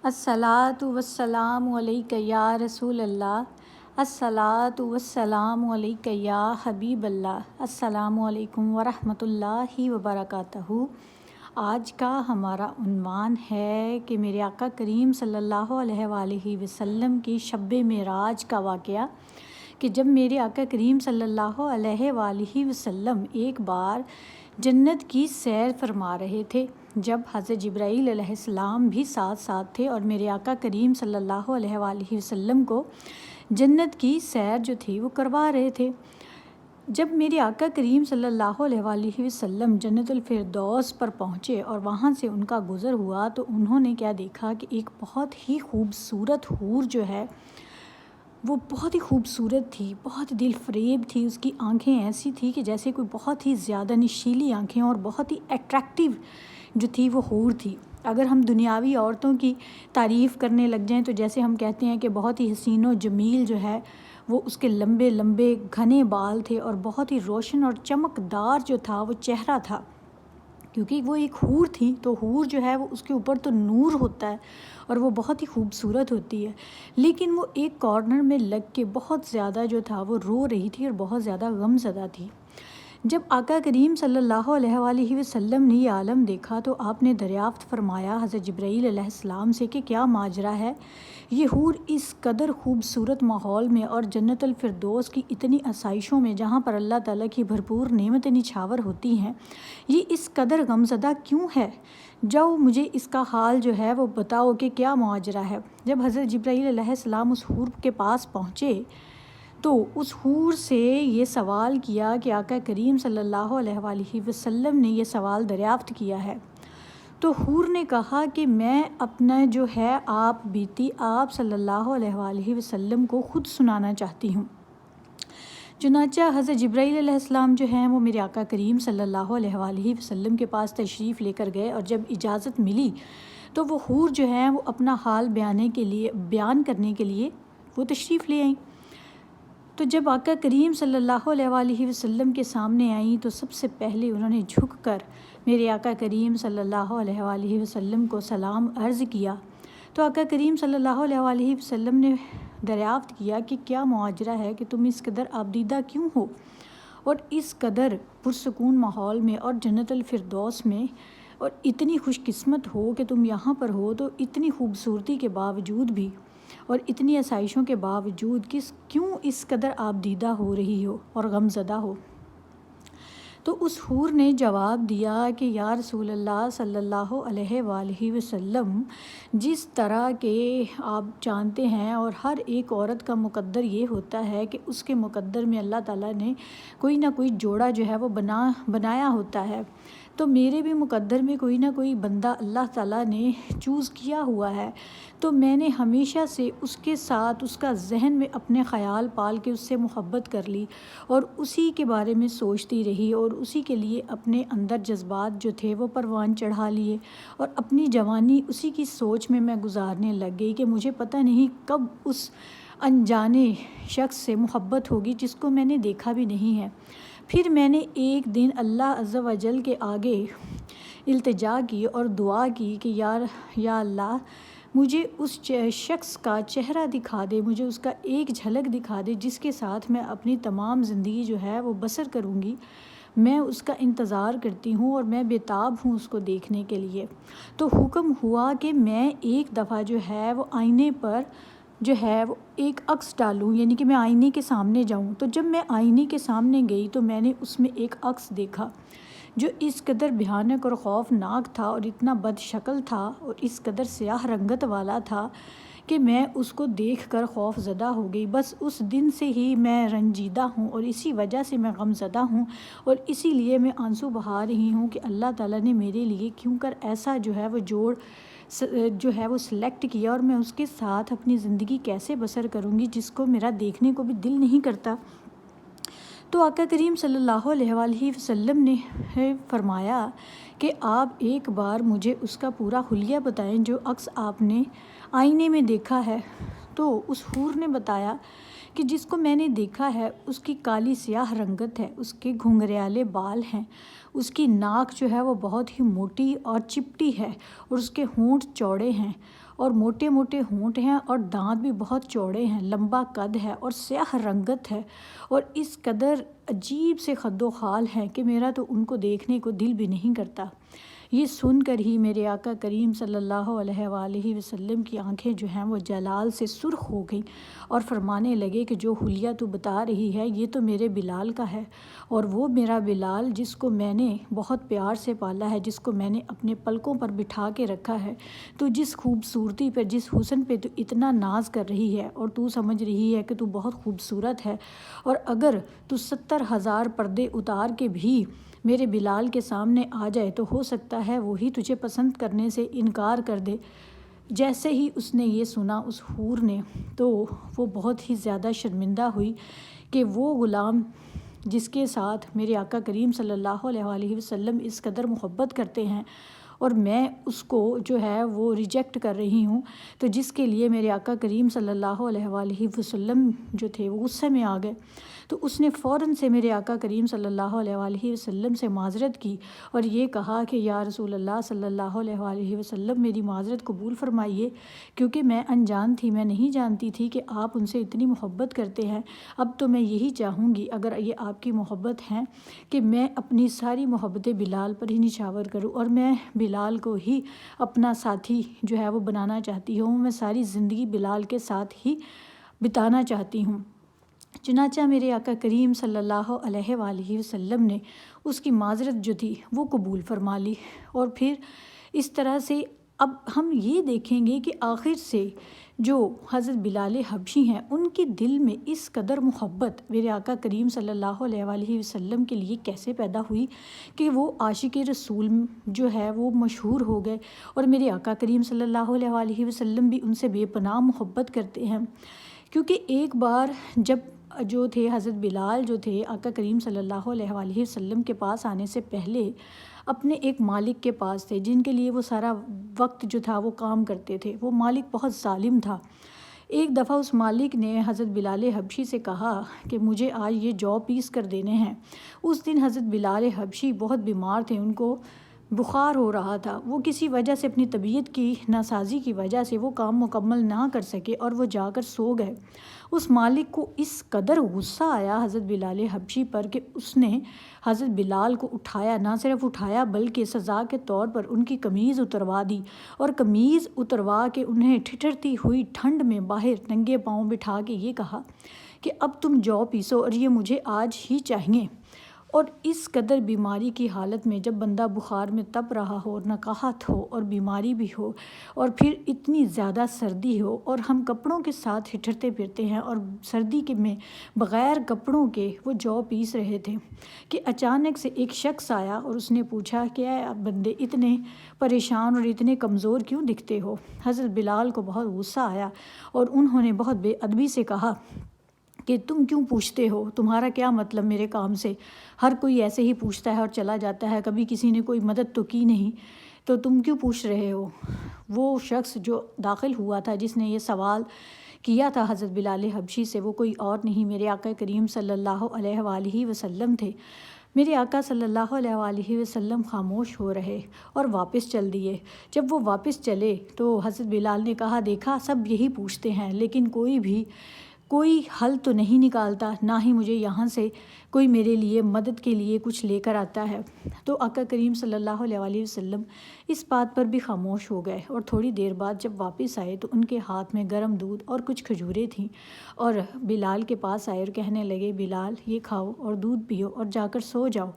الصلاۃ والسلام علیک یا رسول اللہ، الصلاۃ والسلام علیک یا حبیب اللہ۔ السلام علیکم ورحمۃ اللہ وبرکاتہ۔ آج کا ہمارا عنوان ہے کہ میرے آقا کریم صلی اللہ علیہ وآلہ وسلم کی شب معراج کا واقعہ، کہ جب میرے آقا کریم صلی اللہ علیہ وآلہ وسلم ایک بار جنت کی سیر فرما رہے تھے، جب حضرت جبرائیل علیہ السلام بھی ساتھ ساتھ تھے اور میرے آقا کریم صلی اللہ علیہ وآلہ وسلم کو جنت کی سیر جو تھی وہ کروا رہے تھے۔ جب میرے آقا کریم صلی اللہ علیہ وآلہ وسلم جنت الفردوس پر پہنچے اور وہاں سے ان کا گزر ہوا، تو انہوں نے کیا دیکھا کہ ایک بہت ہی خوبصورت حور جو ہے وہ بہت ہی خوبصورت تھی، بہت دل فریب تھی۔ اس کی آنکھیں ایسی تھی کہ جیسے کوئی بہت ہی زیادہ نشیلی آنکھیں، اور بہت ہی اٹریکٹیو جو تھی وہ حور تھی۔ اگر ہم دنیاوی عورتوں کی تعریف کرنے لگ جائیں تو جیسے ہم کہتے ہیں کہ بہت ہی حسین و جمیل جو ہے وہ اس کے لمبے لمبے گھنے بال تھے، اور بہت ہی روشن اور چمکدار جو تھا وہ چہرہ تھا، کیونکہ وہ ایک حور تھی۔ تو حور جو ہے وہ اس کے اوپر تو نور ہوتا ہے اور وہ بہت ہی خوبصورت ہوتی ہے، لیکن وہ ایک کارنر میں لگ کے بہت زیادہ جو تھا وہ رو رہی تھی اور بہت زیادہ غم زدہ تھی۔ جب آقا کریم صلی اللہ علیہ وآلہ وسلم نے یہ عالم دیکھا تو آپ نے دریافت فرمایا حضرت جبرائیل علیہ السلام سے کہ کیا ماجرا ہے؟ یہ حور اس قدر خوبصورت ماحول میں اور جنت الفردوس کی اتنی آسائشوں میں، جہاں پر اللہ تعالیٰ کی بھرپور نعمتیں نچھاور ہوتی ہیں، یہ اس قدر غمزدہ کیوں ہے؟ جاؤ مجھے اس کا حال جو ہے وہ بتاؤ کہ کیا ماجرا ہے۔ جب حضرت جبرائیل علیہ السلام اس حور کے پاس پہنچے تو اس حور سے یہ سوال کیا کہ آقا کریم صلی اللہ علیہ وآلہ وسلم نے یہ سوال دریافت کیا ہے۔ تو حور نے کہا کہ میں اپنا جو ہے آپ بیتی آپ صلی اللہ علیہ وآلہ وسلم کو خود سنانا چاہتی ہوں۔ چنانچہ حضرت جبرائیل علیہ السلام جو ہیں وہ میرے آقا کریم صلی اللہ علیہ وآلہ وسلم کے پاس تشریف لے کر گئے، اور جب اجازت ملی تو وہ حور جو ہیں وہ اپنا حال بیان کرنے کے لیے وہ تشریف لے آئیں۔ تو جب آقا کریم صلی اللہ علیہ وآلہ وسلم کے سامنے آئیں تو سب سے پہلے انہوں نے جھک کر میرے آقا کریم صلی اللہ علیہ وآلہ وسلم کو سلام عرض کیا۔ تو آقا کریم صلی اللہ علیہ وآلہ وسلم نے دریافت کیا کہ کیا معاجرہ ہے کہ تم اس قدر آبدیدہ کیوں ہو، اور اس قدر پرسکون ماحول میں اور جنت الفردوس میں، اور اتنی خوش قسمت ہو کہ تم یہاں پر ہو، تو اتنی خوبصورتی کے باوجود بھی اور اتنی آسائشوں کے باوجود کیوں اس قدر آبدیدہ ہو رہی ہو اور غمزدہ ہو؟ تو اس حور نے جواب دیا کہ یا رسول اللہ صلی اللہ علیہ وآلہ وسلم، جس طرح کہ آپ جانتے ہیں اور ہر ایک عورت کا مقدر یہ ہوتا ہے کہ اس کے مقدر میں اللہ تعالیٰ نے کوئی نہ کوئی جوڑا جو ہے وہ بنایا ہوتا ہے، تو میرے بھی مقدر میں کوئی نہ کوئی بندہ اللہ تعالیٰ نے چوز کیا ہوا ہے۔ تو میں نے ہمیشہ سے اس کے ساتھ اس کا ذہن میں اپنے خیال پال کے اس سے محبت کر لی، اور اسی کے بارے میں سوچتی رہی، اور اسی کے لیے اپنے اندر جذبات جو تھے وہ پروان چڑھا لیے، اور اپنی جوانی اسی کی سوچ میں گزارنے لگ گئی کہ مجھے پتہ نہیں کب اس انجانے شخص سے محبت ہوگی جس کو میں نے دیکھا بھی نہیں ہے۔ پھر میں نے ایک دن اللہ عز و جل کے آگے التجا کی اور دعا کی کہ یا اللہ، مجھے اس شخص کا چہرہ دکھا دے، مجھے اس کا ایک جھلک دکھا دے جس کے ساتھ میں اپنی تمام زندگی جو ہے وہ بسر کروں گی۔ میں اس کا انتظار کرتی ہوں اور میں بےتاب ہوں اس کو دیکھنے کے لیے۔ تو حکم ہوا کہ میں ایک دفعہ جو ہے وہ آئینے پر جو ہے وہ ایک عکس ڈالوں، یعنی کہ میں آئینے کے سامنے جاؤں۔ تو جب میں آئینے کے سامنے گئی تو میں نے اس میں ایک عکس دیکھا جو اس قدر بھیانک اور خوفناک تھا، اور اتنا بد شکل تھا، اور اس قدر سیاہ رنگت والا تھا کہ میں اس کو دیکھ کر خوف زدہ ہو گئی۔ بس اس دن سے ہی میں رنجیدہ ہوں، اور اسی وجہ سے میں غم زدہ ہوں، اور اسی لیے میں آنسو بہا رہی ہوں کہ اللہ تعالیٰ نے میرے لیے کیوں کر ایسا جو ہے وہ جوڑ جو ہے وہ سلیکٹ کیا، اور میں اس کے ساتھ اپنی زندگی کیسے بسر کروں گی جس کو میرا دیکھنے کو بھی دل نہیں کرتا۔ تو آقا کریم صلی اللہ علیہ وآلہ وسلم نے فرمایا کہ آپ ایک بار مجھے اس کا پورا حلیہ بتائیں جو عکس آپ نے آئینے میں دیکھا ہے۔ تو اس حور نے بتایا کہ جس کو میں نے دیکھا ہے اس کی کالی سیاہ رنگت ہے، اس کے گھنگریالے بال ہیں، اس کی ناک جو ہے وہ بہت ہی موٹی اور چپٹی ہے، اور اس کے ہونٹ چوڑے ہیں اور موٹے موٹے ہونٹ ہیں، اور دانت بھی بہت چوڑے ہیں، لمبا قد ہے اور سیاہ رنگت ہے، اور اس قدر عجیب سے خد و خال ہیں کہ میرا تو ان کو دیکھنے کو دل بھی نہیں کرتا۔ یہ سن کر ہی میرے آقا کریم صلی اللہ علیہ وآلہ وسلم کی آنکھیں جو ہیں وہ جلال سے سرخ ہو گئیں اور فرمانے لگے کہ جو حلیہ تو بتا رہی ہے یہ تو میرے بلال کا ہے، اور وہ میرا بلال جس کو میں نے بہت پیار سے پالا ہے، جس کو میں نے اپنے پلکوں پر بٹھا کے رکھا ہے، تو جس خوبصورتی پر، جس حسن پہ تو اتنا ناز کر رہی ہے اور تو سمجھ رہی ہے کہ تو بہت خوبصورت ہے، اور اگر تو 70,000 پردے اتار کے بھی میرے بلال کے سامنے آ جائے تو ہو سکتا ہے وہی تجھے پسند کرنے سے انکار کر دے۔ جیسے ہی اس نے یہ سنا اس حور نے، تو وہ بہت ہی زیادہ شرمندہ ہوئی کہ وہ غلام جس کے ساتھ میرے آقا کریم صلی اللہ علیہ وآلہ وسلم اس قدر محبت کرتے ہیں اور میں اس کو جو ہے وہ ریجیکٹ کر رہی ہوں، تو جس کے لیے میرے آقا کریم صلی اللہ علیہ وآلہ وسلم جو تھے وہ غصے میں آ گئے، تو اس نے فوراً سے میرے آقا کریم صلی اللہ علیہ وآلہ وسلم سے معذرت کی اور یہ کہا کہ یا رسول اللہ صلی اللہ علیہ وآلہ وسلم میری معذرت قبول فرمائیے، کیونکہ میں انجان تھی، میں نہیں جانتی تھی کہ آپ ان سے اتنی محبت کرتے ہیں۔ اب تو میں یہی چاہوں گی اگر یہ آپ کی محبت ہیں کہ میں اپنی ساری محبتیں بلال پر ہی نچھاور کروں، اور میں بلال کو ہی اپنا ساتھی جو ہے وہ بنانا چاہتی ہوں، میں ساری زندگی بلال کے ساتھ ہی بتانا چاہتی ہوں۔ چنانچہ میرے آقا کریم صلی اللہ علیہ وآلہ وسلم نے اس کی معذرت جو تھی وہ قبول فرما لی، اور پھر اس طرح سے اب ہم یہ دیکھیں گے کہ آخر سے جو حضرت بلال حبشی ہیں ان کے دل میں اس قدر محبت میرے آقا کریم صلی اللہ علیہ وآلہ وسلم کے لیے کیسے پیدا ہوئی کہ وہ عاشق رسول جو ہے وہ مشہور ہو گئے، اور میرے آقا کریم صلی اللہ علیہ وآلہ وسلم بھی ان سے بے پناہ محبت کرتے ہیں۔ کیونکہ ایک بار جب جو تھے حضرت بلال جو تھے آقا کریم صلی اللہ علیہ وآلہ وسلم کے پاس آنے سے پہلے اپنے ایک مالک کے پاس تھے جن کے لیے وہ سارا وقت جو تھا وہ کام کرتے تھے۔ وہ مالک بہت ظالم تھا۔ ایک دفعہ اس مالک نے حضرت بلال حبشی سے کہا کہ مجھے آج یہ جو پیس کر دینے ہیں۔ اس دن حضرت بلال حبشی بہت بیمار تھے، ان کو بخار ہو رہا تھا، وہ کسی وجہ سے اپنی طبیعت کی ناسازی کی وجہ سے وہ کام مکمل نہ کر سکے اور وہ جا کر سو گئے۔ اس مالک کو اس قدر غصہ آیا حضرت بلال حبشی پر کہ اس نے حضرت بلال کو اٹھایا، نہ صرف اٹھایا بلکہ سزا کے طور پر ان کی قمیض اتروا دی، اور قمیض اتروا کے انہیں ٹھٹھرتی ہوئی ٹھنڈ میں باہر ننگے پاؤں بٹھا کے یہ کہا کہ اب تم جو پیسو اور یہ مجھے آج ہی چاہیے۔ اور اس قدر بیماری کی حالت میں جب بندہ بخار میں تپ رہا ہو، نقاہت ہو اور بیماری بھی ہو، اور پھر اتنی زیادہ سردی ہو اور ہم کپڑوں کے ساتھ ہٹھرتے پھرتے ہیں اور سردی کے میں بغیر کپڑوں کے وہ جو پیس رہے تھے کہ اچانک سے ایک شخص آیا اور اس نے پوچھا کہ اے بندے اتنے پریشان اور اتنے کمزور کیوں دکھتے ہو؟ حضرت بلال کو بہت غصہ آیا اور انہوں نے بہت بے ادبی سے کہا کہ تم کیوں پوچھتے ہو؟ تمہارا کیا مطلب میرے کام سے؟ ہر کوئی ایسے ہی پوچھتا ہے اور چلا جاتا ہے، کبھی کسی نے کوئی مدد تو کی نہیں، تو تم کیوں پوچھ رہے ہو؟ وہ شخص جو داخل ہوا تھا جس نے یہ سوال کیا تھا حضرت بلال حبشی سے، وہ کوئی اور نہیں میرے آقا کریم صلی اللہ علیہ وآلہ وسلم تھے۔ میرے آقا صلی اللہ علیہ وآلہ وسلم خاموش ہو رہے اور واپس چل دیے۔ جب وہ واپس چلے تو حضرت بلال نے کہا دیکھا سب یہی پوچھتے ہیں لیکن کوئی حل تو نہیں نکالتا، نہ ہی مجھے یہاں سے کوئی میرے لیے مدد کے لیے کچھ لے کر آتا ہے۔ تو آقا کریم صلی اللہ علیہ وآلہ وسلم اس بات پر بھی خاموش ہو گئے، اور تھوڑی دیر بعد جب واپس آئے تو ان کے ہاتھ میں گرم دودھ اور کچھ کھجوریں تھیں، اور بلال کے پاس آئے اور کہنے لگے بلال یہ کھاؤ اور دودھ پیو اور جا کر سو جاؤ۔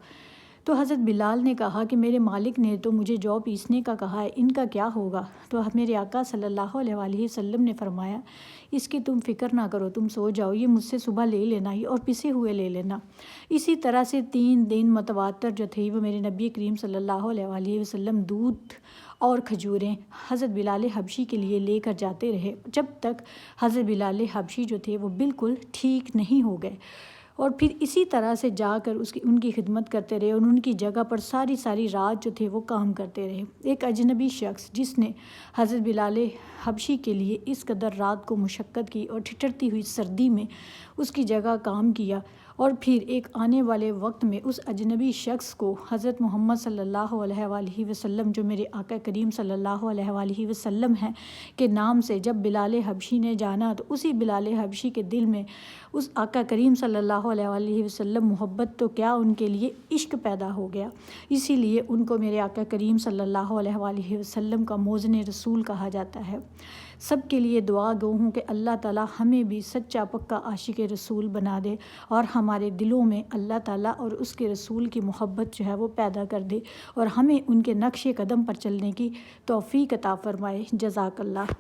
تو حضرت بلال نے کہا کہ میرے مالک نے تو مجھے جو پیسنے کا کہا ہے، ان کا کیا ہوگا؟ تو میرے آقا صلی اللہ علیہ وآلہ وسلم نے فرمایا اس کی تم فکر نہ کرو، تم سو جاؤ، یہ مجھ سے صبح لے لینا ہی اور پسے ہوئے لے لینا۔ اسی طرح سے 3 دن متواتر جو تھی وہ میرے نبی کریم صلی اللہ علیہ وآلہ وسلم دودھ اور کھجوریں حضرت بلال حبشی کے لیے لے کر جاتے رہے، جب تک حضرت بلال حبشی جو تھے وہ بالکل ٹھیک نہیں ہو گئے۔ اور پھر اسی طرح سے جا کر ان کی خدمت کرتے رہے اور ان کی جگہ پر ساری رات جو تھے وہ کام کرتے رہے۔ ایک اجنبی شخص جس نے حضرت بلال حبشی کے لیے اس قدر رات کو مشقت کی اور ٹھٹرتی ہوئی سردی میں اس کی جگہ کام کیا، اور پھر ایک آنے والے وقت میں اس اجنبی شخص کو حضرت محمد صلی اللہ علیہ وآلہ وسلم، جو میرے آقا کریم صلی اللہ علیہ وآلہ وسلم ہیں، کے نام سے جب بلال حبشی نے جانا تو اسی بلال حبشی کے دل میں اس آقا کریم صلی اللہ علیہ وآلہ وسلم محبت تو کیا، ان کے لیے عشق پیدا ہو گیا۔ اسی لیے ان کو میرے آقا کریم صلی اللہ علیہ وآلہ وسلم کا موزن رسول کہا جاتا ہے۔ سب کے لیے دعا گو ہوں کہ اللہ تعالیٰ ہمیں بھی سچا پکا عاشق رسول بنا دے اور ہمارے دلوں میں اللہ تعالیٰ اور اس کے رسول کی محبت جو ہے وہ پیدا کر دے اور ہمیں ان کے نقش قدم پر چلنے کی توفیق عطا فرمائے۔ جزاک اللہ۔